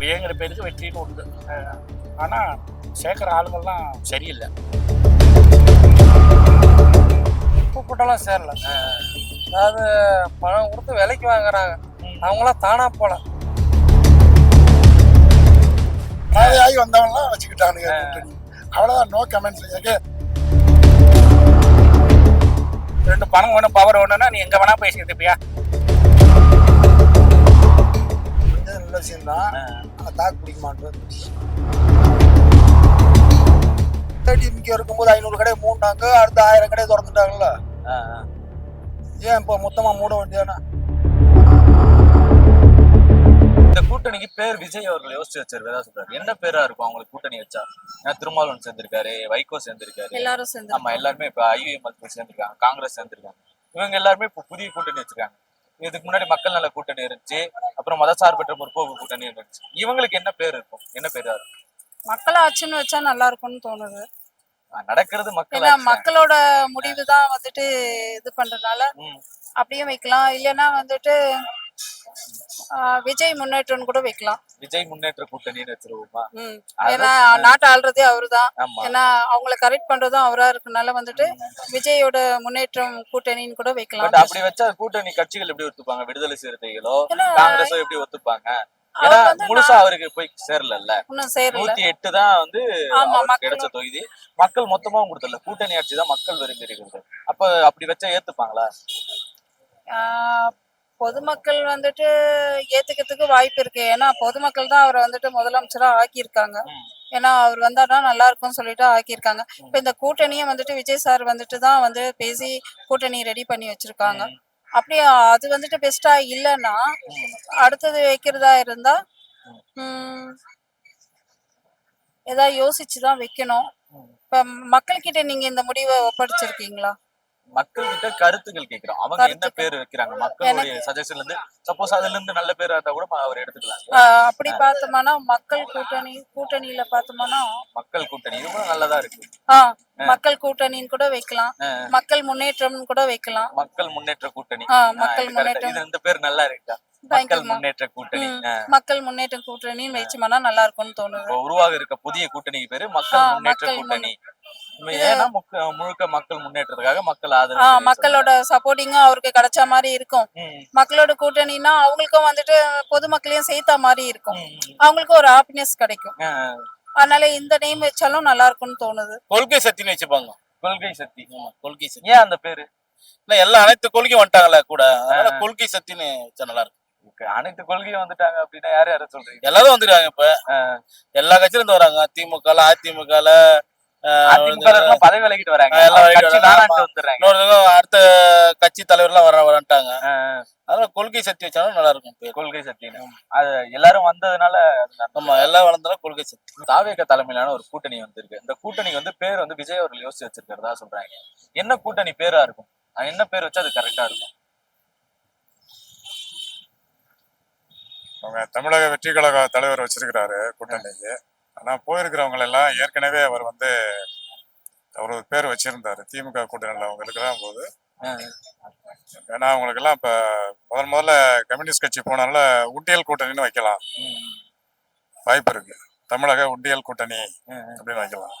வேங்கிற பேருக்கு வெற்றின்னு உண்டு. ஆனால் சேர்க்குற ஆளுங்கள்லாம் சரியில்லை. கூப்பிட்டெல்லாம் சேரல. அதாவது பணம் கொடுத்து விலைக்கு வாங்குறாங்க. அவங்களாம் தானா போல ஆகி வந்தவங்களாம் வச்சுக்கிட்டானுங்க. அவ்வளோதான், நோ கமெண்ட்ஸ். ரெண்டு பணம் ஒன்று பவர் ஒன்றுன்னா நீ எங்கே வேணா பேசிக்கிட்டு இருப்பியா? நல்ல விஷயம் தான். தாக்கு பிடிக்க மாட்டோம். டிஎம்கே இருக்கும்போது 500 கடை மூண்டாங்க, அடுத்த 1000 கடை திறந்துட்டாங்கல்ல. ஏன் இப்போ மொத்தமா மூட வேண்டியதானே? இந்த கூட்டணிக்கு பேர் விஜய் அவர்கள் யோசிச்சு வச்சிருக்கதா சொல்றாரு. என்ன பேரா இருக்கும் அவங்களுக்கு கூட்டணி வச்சா? திருமாவளவன் சேர்ந்திருக்காரு, வைகோ சேர்ந்திருக்காரு, எல்லாரும் சேர்ந்து. ஆமா எல்லாருமே இப்ப ஐயுஎம்எல் சேர்ந்திருக்காங்க, காங்கிரஸ் சேர்ந்திருக்காங்க. இவங்க எல்லாருமே இப்ப புதிய கூட்டணி வச்சிருக்காங்க. இதுக்கு முன்னாடி மக்கள் நல கூட்டணி இருந்துச்சு, அப்புறம் மதசார்பற்ற முற்போக்கு கூட்டணி இருந்துச்சு. இவங்களுக்கு என்ன பேர் இருக்கும்? என்ன பேரா இருக்கும்? மக்கள் ஆட்சின்னு வச்சா நல்லா இருக்கும்னு தோணுது. நடக்கிறது மக்கள் ஏன்னா மக்களோட முடிவு தான் வந்துட்டு இது பண்றதுனால அப்படியே வைக்கலாம். இல்லைன்னா வந்துட்டு விஜய் முன்னேற்றம் கூட வைக்கலாம். விஜய் முன்னேற்ற கூட்டணின்னு வச்சிருவோமா? ஏன்னா நாட்டை ஆள்றதே அவருதான். ஆமா. ஏன்னா அவங்களை கரெக்ட் பண்றதும் அவரா இருக்கனால வந்துட்டு விஜயோட முன்னேற்றம் கூட்டணின்னு கூட வைக்கலாம். பட் அப்படி வச்சா கூட்டணி கட்சிகள் எப்படி ஒத்துப்பாங்க? விடுதலை சிறுத்தைகளோ காங்கிரஸோ எப்படி ஒத்துப்பாங்க? ஏன்னா முழுசா அவருக்கு போய் சேரல. 108 தான் வந்து கிடைச்ச தொகுதி. மக்கள் மொத்தமாவும் கொடுத்தல, கூட்டணி ஆட்சி தான் மக்கள் விரும்பி இருக்கிறது. அப்ப அப்படி வச்சா ஏத்துப்பாங்களா? பொதுமக்கள் வந்துட்டு ஏத்துக்கிறதுக்கு வாய்ப்பு இருக்கு. ஏன்னா பொதுமக்கள் தான் அவரை வந்துட்டு முதலமைச்சரா ஆக்கியிருக்காங்க. ஏன்னா அவர் வந்தாருன்னா நல்லா இருக்கும்னு சொல்லிட்டு ஆக்கியிருக்காங்க. இப்ப இந்த கூட்டணியை வந்துட்டு விஜய் சார் வந்துட்டு தான் வந்து பேசி கூட்டணி ரெடி பண்ணி வச்சிருக்காங்க. அப்படியே அது வந்துட்டு பெஸ்டா இல்லைன்னா அடுத்தது வைக்கிறதா இருந்தா ஏதாவது யோசிச்சுதான் வைக்கணும். இப்ப மக்கள்கிட்ட நீங்க இந்த முடிவை ஒப்படைச்சிருக்கீங்களா? மக்கள் கிட்ட கருத்துக்கள் கேட்கிறோம். அவங்க என்ன பேர் வைக்கிறாங்க? மக்களுடைய சஜஷன்ல இருந்து சப்போஸ் அதுல இருந்து நல்ல பேரா இருந்தா கூட அவர் எடுத்துக்கலாம். அப்படி பார்த்தோம்னா மக்கள் கூட்டணியில பார்த்தோம்னா மக்கள் கூட்டணி இது கூட நல்லதா இருக்கு. மக்கள் கூட்டணின்னு கூட வைக்கலாம், மக்கள் முன்னேற்றம் கூட வைக்கலாம். மக்கள் முன்னேற்ற கூட்டணி, மக்கள் முன்னேற்றம், இந்த பேர் நல்லா இருக்கா? மக்கள் முன்னேற்ற கூட்டணி, மக்கள் முன்னேற்ற கூட்டணின்னு வச்சோம்னா நல்லா இருக்கும்னு தோணுது. உருவாக இருக்க புதிய கூட்டணிக்கு பேரு மக்கள் முன்னேற்ற கூட்டணி. ஏன்னா முழுக்க மக்கள் முன்னேற்றத்துக்காக மக்கள் ஆதரவு, மக்களோட சப்போர்ட்டிங்கும் அவருக்கு கிடைச்ச மாதிரி இருக்கும். மக்களோட கூட்டணினா அவங்களுக்கும் வந்துட்டு பொதுமக்களையும் சேர்த்த மாதிரி இருக்கும். அவங்களுக்கும் ஒரு ஹாப்பினஸ் கிடைக்கும். அதனால இந்த நேம் வச்சாலும் நல்லா இருக்கும்னு தோணுது. கொள்கை சக்தின்னு வச்சுப்பாங்க. கொள்கை சக்தி. கொள்கை சக்தி ஏன் அந்த பேரு? இல்லை, எல்லா அனைத்து கொள்கையும் வந்துட்டாங்களே கூட, அதனால கொள்கை சக்தின்னு வச்சா நல்லா இருக்கும். அனைத்து கொள்கையும் வந்துட்டாங்க அப்படின்னா யாரு யார சொல்றீங்க? எல்லாரும் வந்துருக்காங்க. இப்ப எல்லா கட்சியில இருந்து வராங்க. திமுக, அதிமுக, பதவி விலகிட்டு வராங்க. அடுத்த கட்சி தலைவர் எல்லாம் வரட்டாங்க. அதனால கொள்கை சக்தி வச்சாலும் நல்லா இருக்கும். கொள்கை சக்தி அது எல்லாரும் வந்ததுனால நம்ம எல்லாம் வளர்ந்தாலும் கொள்கை சக்தி. தாவேக தலைமையிலான ஒரு கூட்டணி வந்திருக்கு. இந்த கூட்டணிக்கு வந்து பேர் வந்து விஜய் அவர்கள் யோசிச்சு வச்சிருக்கிறதா சொல்றாங்க. என்ன கூட்டணி பேரா இருக்கும்? என்ன பேர் வச்சா அது கரெக்டா இருக்கும்? அவங்க தமிழக வெற்றி கழக தலைவர் வச்சிருக்கிறாரு கூட்டணிக்கு. ஆனா போயிருக்கிறவங்க எல்லாம் ஏற்கனவே அவர் வந்து ஒரு பேர் வச்சிருந்தாரு திமுக கூட்டணியில் அவங்க இருக்கிற போது. ஏன்னா அவங்களுக்கு எல்லாம் இப்ப முதல்ல கம்யூனிஸ்ட் கட்சி போனால உண்டியல் கூட்டணின்னு வைக்கலாம், வாய்ப்பு இருக்கு. தமிழக உண்டியல் கூட்டணி அப்படின்னு வைக்கலாம்.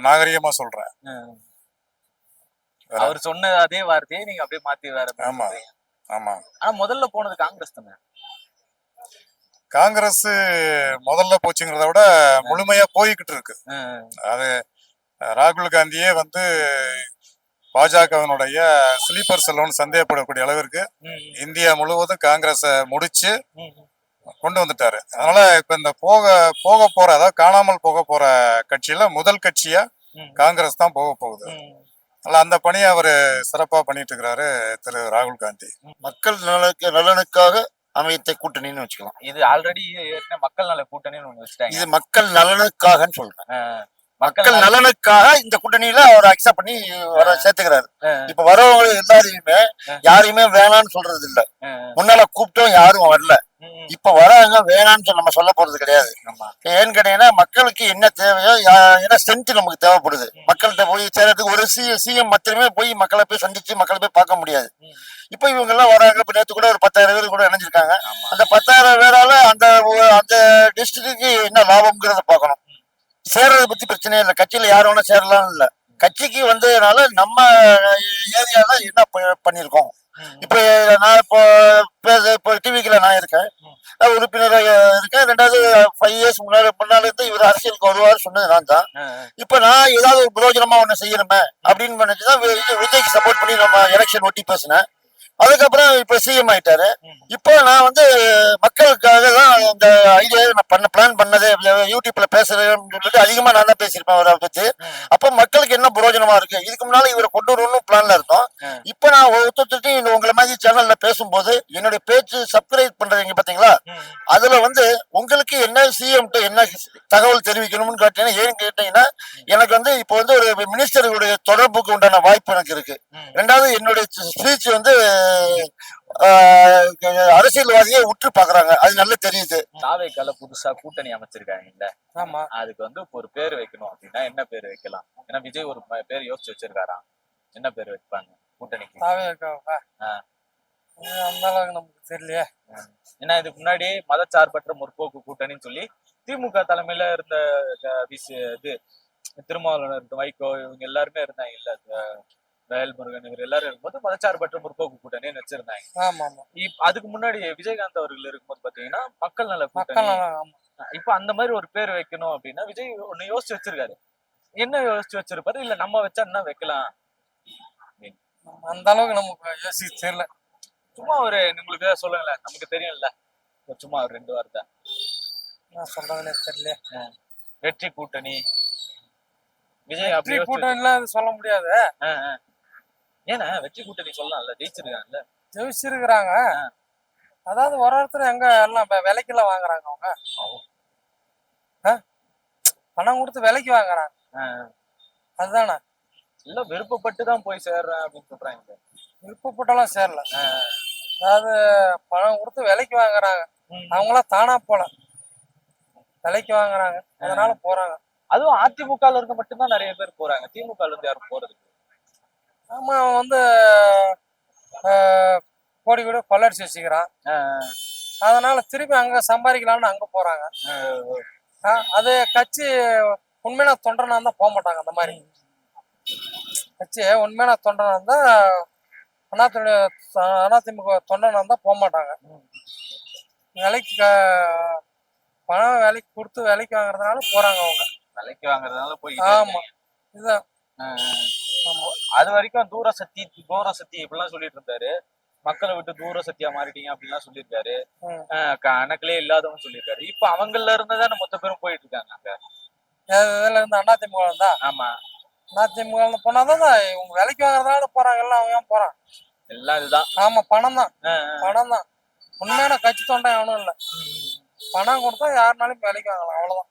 நாகரிகமா சொல்றேன். அவர் சொன்ன அதே வார்த்தையை நீங்க அப்படியே மாத்தி வேற. ஆமா ஆமா. ஆனா முதல்ல போனது காங்கிரஸ் தானே. காங்கிரஸ் முதல்ல போச்சுங்கிறத விட முழுமையா போய்கிட்டு இருக்கு. அது ராகுல் காந்தியே வந்து பாஜகவினுடைய ஸ்லீப்பர் செல்வன் சந்தேகப்படக்கூடிய அளவிற்கு இந்தியா முழுவதும் காங்கிரஸை முடிச்சு கொண்டு வந்துட்டாரு. அதனால இப்ப இந்த போக போற, அதாவது காணாமல் போக போற கட்சியில முதல் கட்சியா காங்கிரஸ் தான் போக போகுது. அந்த பணியை அவரு சிறப்பா பண்ணிட்டு இருக்கிறாரு திரு ராகுல் காந்தி. மக்கள் நலனுக்காக அமைத்த கூட்டணின்னு வச்சுக்கலாம். இது ஆல்ரெடி மக்கள் நல கூட்டணின்னு ஒண்ணு வச்சுட்டாங்க. இது மக்கள் நலனுக்காகன்னு சொல்றேன். மக்கள் நலனுக்காக இந்த கூட்டணியில அவர் அக்செப்ட் பண்ணி சேர்த்துக்கிறாரு. இப்ப வரவங்க எல்லாரையுமே யாரையுமே வேணான்னு சொல்றது இல்ல. முன்னால கூப்பிட்டோம் யாரும் வரல. இப்ப வராங்க வேணாம்னு நம்ம சொல்ல போறது கிடையாது. ஏன்னு கேட்டீங்கன்னா மக்களுக்கு என்ன தேவையோ ஏன்னா ஸ்ட்ரென்த் நமக்கு தேவைப்படுது. மக்கள்கிட்ட போய் சேர்றதுக்கு ஒரு சிஎம் மாத்திரமே போய் மக்களை போய் சந்திச்சு மக்களை போய் பார்க்க முடியாது. இப்ப இவங்க எல்லாம் வராங்க. இப்ப நேற்று கூட ஒரு 10,000 பேர் கூட இணைஞ்சிருக்காங்க. அந்த 10,000 பேரால அந்த அந்த டிஸ்ட்ரிக்டுக்கு என்ன லாபம்ங்கிறத பார்க்கணும். சேர்றதை பத்தி பிரச்சனையே இல்லை. கட்சியில யாரும் வேணா சேரலாம் இல்ல. கட்சிக்கு வந்ததுனால நம்ம ஏரியால என்ன பண்ணிருக்கோம். இப்ப நான் இப்போ டிவிக்குல நான் இருக்கேன், உறுப்பினராக இருக்கேன். 2வது 5 இயர்ஸ் முன்னால இருந்து இவர் அரசியலுக்கு வருவார் சொன்னது நான் தான். இப்ப நான் ஏதாவது ஒரு பிரயோஜனமா ஒண்ணு செய்யணுமே அப்படின்னு நினைச்சுதான் விஜய்க்கு சப்போர்ட் பண்ணி நம்ம எலெக்ஷன் ஒட்டி பேசினேன். அதுக்கப்புறம் இப்ப சிஎம் ஆயிட்டாரு. இப்போ நான் மக்களுக்காக தான் இந்த ஐடியா நான் பிளான் பண்ணது. யூடியூப்ல பேசுறேன்னு சொல்லிட்டு அதிகமா நான் தான் பேசியிருப்பேன் அவரை பத்தி. அப்ப மக்களுக்கு என்ன பிரயோஜனமா இருக்கு, இதுக்கு முன்னால இவரை கொண்டு வரணும்னு பிளான்ல இருந்தோம். இப்ப நான் ஒருத்தட்டு உங்களை மாதிரி சேனல்ல பேசும்போது என்னுடைய பேச்சு சப்ஸ்கிரைப் பண்றீங்க பாத்தீங்களா, அதுல உங்களுக்கு என்ன சிஎம் என்ன தகவல் தெரிவிக்கணும்னு கேட்டீங்கன்னா, ஏன்னு கேட்டீங்கன்னா எனக்கு இப்போ ஒரு மினிஸ்டர்களுடைய தொடர்புக்கு உண்டான வாய்ப்பு எனக்கு இருக்கு. 2வது என்னுடைய ஸ்பீச் அரசியல்வாதியை உற்று பாக்குறாங்க, அது நல்லா தெரியுது. தாவேக்கால புதுசா கூட்டணி அமைச்சிருக்காங்க இல்ல, ஆமா. அதுக்கு ஒரு பேர் வைக்கணும் அப்படின்னா என்ன பேர் வைக்கலாம்? ஏன்னா விஜய் ஒரு பேர் யோசிச்சு வச்சிருக்காராம். என்ன பேர் வைப்பாங்க கூட்டணிக்கு? தாவேக்காவா? அந்த அளவுக்கு நமக்கு தெரியலையே. ஏன்னா இதுக்கு முன்னாடி மதச்சார்பற்ற முற்போக்கு கூட்டணின்னு சொல்லி திமுக தலைமையில இருந்த இது திருமாவளவன், வைகோ, இவங்க எல்லாருமே இருந்தாங்க இல்ல, வேல்முருகன் இவர் எல்லாரும் இருக்கும்போது மதச்சார்பற்ற முற்போக்கு கூட்டணின்னு வச்சிருந்தாங்க. அதுக்கு முன்னாடி விஜயகாந்த் அவர்கள் இருக்கும்போது பாத்தீங்கன்னா மக்கள் நல கூட்டணி. இப்ப அந்த மாதிரி ஒரு பேர் வைக்கணும் அப்படின்னா விஜய் ஒண்ணு யோசிச்சு வச்சிருக்காரு. என்ன யோசிச்சு வச்சிருப்பாரு? இல்ல நம்ம வச்சா என்ன வைக்கலாம்? அந்த அளவுக்கு நமக்கு யோசிச்சு தெரியல. சும்மா உங்களுக்கு சொல்லுங்களேன், நமக்கு தெரியும்ல. சும்மா ஒரு 2 வார்த்தை சொல்றதுனே தெரியல. வெற்றி கூட்டணி, விஜய் வெற்றி கூட்டணிலாம் சொல்ல முடியாது. ஏன்னா வெற்றி கூட்டணி சொல்லலாம்ல, ஜெயிச்சிருக்காங்கல்ல. ஜெயிச்சிருக்கிறாங்க. அதாவது ஒரு ஒருத்தர் எங்க எல்லாம் விலைக்கெல்லாம் வாங்குறாங்க. அவங்க பணம் கொடுத்து விலைக்கு வாங்குறாங்க. அதுதானே. இல்ல விருப்பப்பட்டுதான் போய் சேர்றேன் அப்படின்னு சொல்றாங்க. விருப்பப்பட்டெல்லாம் சேரல. அதாவது பணம் கொடுத்து விலைக்கு வாங்குறாங்க. அவங்களாம் தானா போல விலைக்கு வாங்குறாங்க, அதனால போறாங்க. அதுவும் அதிமுகல இருந்து மட்டும்தான் நிறைய பேர் போறாங்க, திமுகல இருந்து யாரும் போறது. ஆமா, அவன் கோடி கூட கொள்ளடிச்சு வச்சுக்கிறான். அதனால திருப்பி அங்க சம்பாதிக்கலாம்னு அங்க போறாங்க. அது கட்சி உண்மையான தொண்டனா இருந்தா போக மாட்டாங்க. அந்த மாதிரி கட்சி உண்மையான தொண்டனா இருந்தா, அதிமுக தொண்டனா இருந்தா போக மாட்டாங்க. விலைக்கு பணம் வேலைக்கு கொடுத்து விலைக்கு வாங்குறதுனால போறாங்க. அவங்க விலைக்கு வாங்குறதுனால போய். ஆமா, இதுதான். அது வரைக்கும் தூர சக்தி இப்படிலாம் சொல்லிட்டு இருந்தாரு. மக்களை விட்டு தூர சக்தியா மாறிட்டீங்க அப்படின்லாம் சொல்லியிருக்காரு. கணக்குலயே இல்லாதவங்க சொல்லியிருக்காரு. இப்ப அவங்கல இருந்துதானே மொத்த பேரும் போயிட்டு இருக்காங்க அங்க. இதுல இருந்து அதிமுக இருந்தா. ஆமா, அதிமுக போனாதான் இவங்க விலைக்கு வாங்குறதுனால போறாங்கல்ல. அவங்க ஏன் போறான்? எல்லாம் இதுதான். ஆமா, பணம் தான். உண்மையான கட்சி தொண்டை எவனும் இல்ல. பணம் கொடுத்தா யாருனாலும் விலைக்கு வாங்கலாம், அவ்வளவுதான்.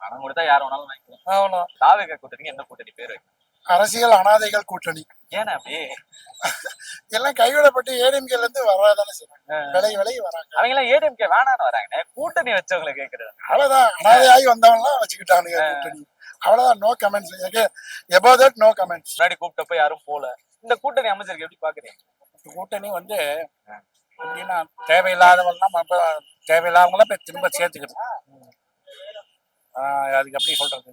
பணம் கொடுத்தா யார் வேணாலும் வாங்கிக்கலாம், அவ்வளவுதான். தாவேகா கூட்டணி என்ன கூட்டணி பேர் வைக்கணும்? அரசியல் அனாதைகள் கூட்டணி. ஏன்னா அப்படி எல்லாம் கைவிடப்பட்டு ஏடிஎம்கேல இருந்து வராதானே செய்வாங்க, விலகி வராங்க. அவங்க எல்லாம் ஏடிஎம்கே வேணான்னு வராங்க, கூட்டணி வச்சவங்களை கேக்குறது. அவ்வளவுதான், அனாதையாகி வந்தவங்கலாம் வச்சுக்கிட்டானுங்க கூட்டணி. அவ்வளவுதான், no comments. Above that no comments. முன்னாடி கூப்பிட்டப்ப யாரும் போல. இந்த கூட்டணி அமைச்சருக்கு எப்படி பாக்குறீங்க? கூட்டணி எப்படின்னா தேவையில்லாதவங்கலாம் தேவையில்லாதவங்களாம் போய் திரும்ப சேர்த்துக்கிறது. அதுக்கு எப்படி சொல்றது,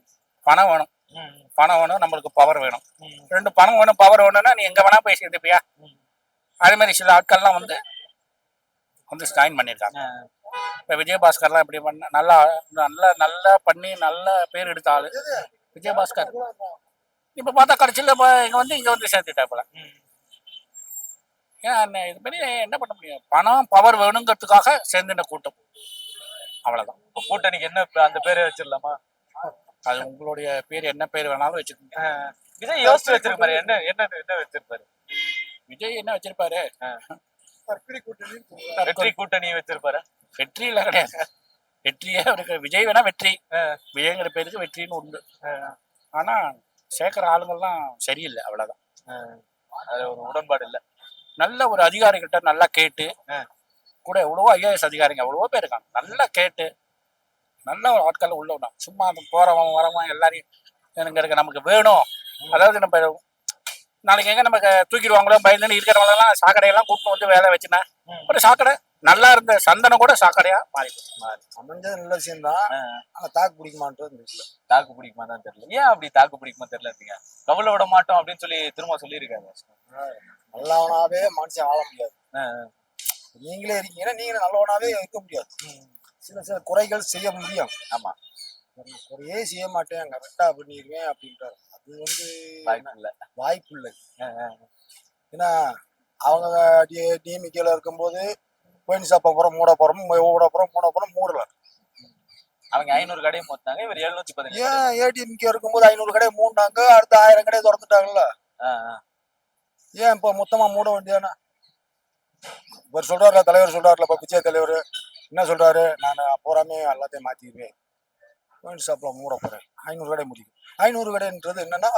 பணம் வேணும், நம்மளுக்கு பவர் வேணும். 2 பணம் வேணும், பவர் வேணும்னா நீ எங்க வேணா போய் சேர்த்துப்பியா? அதே மாதிரி சில ஆட்கள்லாம் ஸ்டாயின் பண்ணியிருக்காங்க. இப்போ விஜயபாஸ்கர்லாம் எப்படி பண்ண நல்லா நல்லா பண்ணி நல்ல பேர் எடுத்த ஆளு விஜயபாஸ்கர். இப்போ பார்த்தா கடைசியில் இங்கே சேர்த்துட்டாப்புல. ஏன் இது பண்ணி என்ன பண்ண முடியும்? பணம் பவர் வேணுங்கிறதுக்காக சேர்ந்துட்ட கூட்டம், அவ்வளவுதான். கூட்டணிக்கு என்ன அந்த பேரை வச்சிடலாமா? அது உங்களுடைய பேர், என்ன பேர் வேணாலும் வச்சுக்கோங்க. விஜய் யோசிச்சு வச்சிருப்பாரு. என்ன வச்சிருப்பாரு விஜய்? என்ன வச்சிருப்பாரு? வெற்றி கூட்டணி வச்சிருப்பாரு. வெற்றியில கிடையாது, வெற்றியே அவருக்கு. விஜய் வேணா வெற்றி, விஜய்ங்கிற பேருக்கு வெற்றின்னு உண்டு. ஆனா சேர்க்கிற ஆளுங்கள்லாம் சரியில்லை, அவ்வளவுதான். அது ஒரு உடன்பாடு இல்லை. நல்ல ஒரு அதிகாரிகிட்ட நல்லா கேட்டு கூட எவ்வளவோ ஐஏஎஸ் அதிகாரிங்க எவ்வளவோ பேர் இருக்காங்க. நல்லா கேட்டு நல்ல ஒரு ஆட்கள் உள்ள விடணும். சும்மா அந்த போறவன் வரவன் எல்லாரையும் எனக்கு நமக்கு வேணும். அதாவது நம்ம நாளைக்கு எங்க நமக்கு தூக்கிடுவாங்களோ பயந்துன்னு இருக்கிறவங்களெல்லாம் சாக்கடையெல்லாம் கூப்பிட்டு வந்து வேலை வச்சுனா ஒரு சாக்கடை நல்லா இருந்த சந்தனம் கூட சாக்கடையா மாறி அமைஞ்சது நல்ல விஷயம் தான். ஆனா தாக்கு பிடிக்க மாட்டோம். தாக்கு பிடிக்குமா தான் தெரியல. ஏன் அப்படி தாக்கு பிடிக்குமா தெரியல இருக்கீங்க? கவலை விட மாட்டோம் அப்படின்னு சொல்லி திரும்ப சொல்லியிருக்காங்க. நல்லவனாவே மனுஷன் வாழ முடியாது. நீங்களே இருக்கீங்கன்னா நீங்க நல்லவனாவே இருக்க முடியாது. சில சில குறைகள் செய்ய முடியும். ஆமா, குறையே செய்ய மாட்டேன், கரெக்டா பண்ணிடுவேன் அப்படின்றாரு. அது வாய்ப்பு இல்லை. ஏன்னா அவங்க டிஎம்கேல இருக்கும்போது கோயின் ஷாப்பை பூரம் மூட போறோம் மூடல. அவங்க 500 கடையை மொத்தாங்க, இவர் 710. ஏன் ஏடிஎம்கே இருக்கும்போது 500 கடையை மூடினாங்க, அடுத்த 1000 கடையை திறந்துட்டாங்கல்ல. ஏன் இப்போ மொத்தமா மூட வேண்டியானா? இவர் சொல்றாருல, தலைவர் சொல்றாருல, இப்ப விஜய் தலைவர் என்ன சொல்றாரு, நான் பூராமே எல்லாத்தையும் மாத்திடுவேன், கோயின் ஷாப்ல மூட போறேன், 500 கடை முடியும். 500 கடைன்றது என்னன்னா,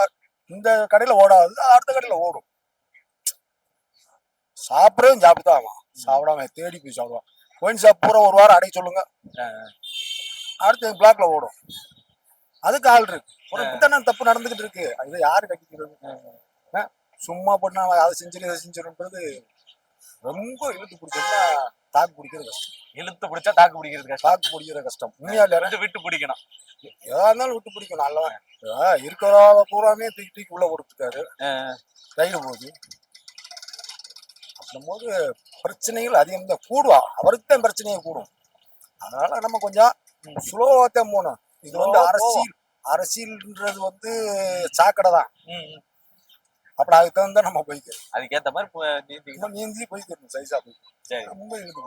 இந்த கடையில ஓடாது, அடுத்த கடையில ஓடும். சாப்பிடவும் சாப்பிட்டுதான் ஆகும், சாப்பிடாம தேடி போய் சாப்பிடுவான். கோயின் ஷாப் பூரா ஒரு வாரம் அடைய சொல்லுங்க, அடுத்து பிளாக்ல ஓடும். அதுக்கு ஆள் இருக்கு. ஒரு இப்படித்தானே தப்பு நடந்துகிட்டு இருக்கு. அது யாரு கட்டிக்கிறது? சும்மா பண்ணா அதை செஞ்சிரு இதை செஞ்சிருன்றது ரொம்ப இழுத்து பிடிச்சோம்னா தாக்கு பிடிக்கிறது கஷ்டம். இழுத்து பிடிச்சா தாக்கு பிடிக்கிறது கஷ்டம். தாக்கு பிடிக்கிற கஷ்டம். உண்மையால விட்டு பிடிக்கணும். எதா இருந்தாலும் விட்டு பிடிக்கணும். நல்லவன் இருக்கிறவங்க பூராமே தூக்கி தூக்கி உள்ள கொடுத்துருக்காரு, கைடு போகுது. அப்படிங்கும்போது பிரச்சனைகள் அதிகம் தான் கூடுவா. அவருக்கு தான் பிரச்சனையை கூடும். அதனால நம்ம கொஞ்சம் ஸ்லோவாத்தான் போகணும். இது வந்து அரசியல்ன்றது சாக்கடை தான். அப்படி அதுக்கு தகுந்த நம்ம போய்க்கிறோம். அதுக்கேற்ற மாதிரி நீந்தி போய்க்கிறோம். சைஸா போய் சரி, ரொம்ப இழுத்து